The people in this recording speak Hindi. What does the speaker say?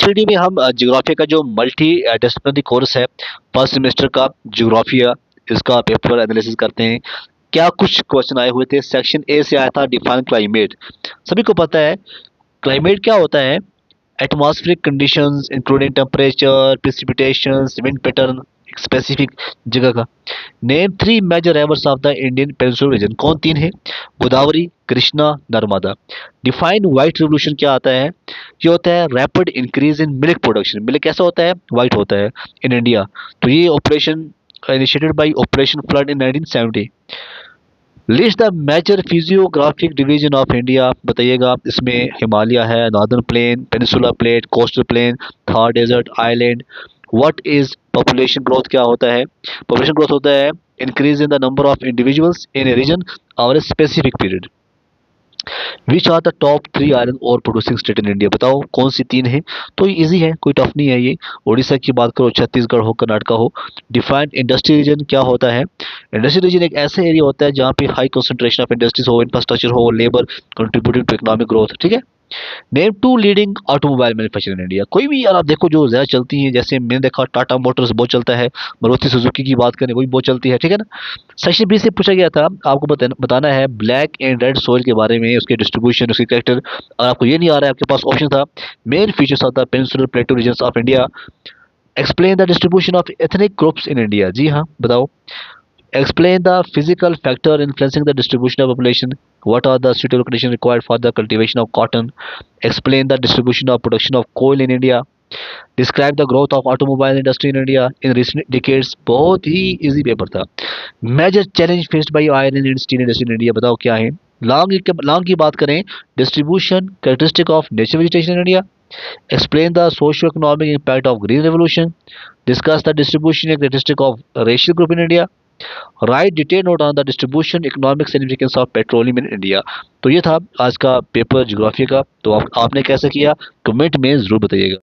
एसपीटी में हम ज्योग्राफी का जो मल्टी डिसिप्लिनरी कोर्स है फर्स्ट सेमेस्टर का ज्योग्राफिया, इसका पेपर एनालिसिस करते हैं। क्या कुछ क्वेश्चन आए हुए थे। सेक्शन ए से आया था डिफाइन क्लाइमेट। सभी को पता है क्लाइमेट क्या होता है। Atmospheric conditions including temperature, precipitations, wind pattern, specific जगह का। Name three major rivers of the Indian peninsular region. कौन तीन है? Godavari, Krishna, Narmada. Define white revolution क्या आता है? ये होता है rapid increase in milk production. Milk कैसा होता है? व्हाइट होता है इन इंडिया। तो ये operation initiated by operation flood in 1970। List the major physiographic division of India. बताइएगा इसमें हिमालय है, northern plain, peninsular plate, coastal plain, Thar desert, island. What is population growth? क्या होता है? पॉपुलेशन ग्रोथ होता है increase in the number of individuals in a region और a specific period. Which are the top three iron ore producing state in India. बताओ कौन सी तीन है। तो इजी है, कोई टफ नहीं है ये। उड़ीसा की बात करो, छत्तीसगढ़ हो, कर्नाटका हो। डिफाइंड इंडस्ट्री रीजन क्या होता है? इंडस्ट्री रीजन एक ऐसा एरिया होता है जहाँ पे हाई कंसंट्रेशन ऑफ इंडस्ट्रीज हो, इंफ्रास्ट्रक्चर हो, labour contributing to economic growth. ठीक है। Name to leading automobile manufacture in India. कोई भी यार आप देखो जो ज्यादा चलती है, जैसे मैंने देखा टाटा मोटर्स बहुत चलता है, मारुति सुजुकी की बात करें वही बहुत चलती है। ठीक है ना। सेक्शन बी से पूछा गया था, आपको बताना है ब्लैक एंड रेड सोइल के बारे में, उसके डिस्ट्रीब्यूशन, उसके कैरेक्टर। और आपको ये नहीं आ रहा है, आपके पास ऑप्शन था main features of the peninsular plateau region of India. Explain the distribution of ethnic groups in India. जी हाँ, बताओ। Explain the physical factor influencing the distribution of population. What are the suitable conditions required for the cultivation of cotton? Explain the distribution of production of coal in India. Describe the growth of automobile industry in India in recent decades. बहुत ही इजी पेपर था। Major challenge faced by iron and steel industry in India। बताओ क्या है। लॉन्ग की बात करें, distribution characteristic of natural vegetation in India. Explain the socio-economic impact of green revolution. Discuss the distribution and characteristic of racial group in India. Right detail note on the distribution economic significance of petroleum in India. तो ये था आज का पेपर ज्योग्राफी का। तो आपने कैसे किया कमेंट में जरूर बताइएगा।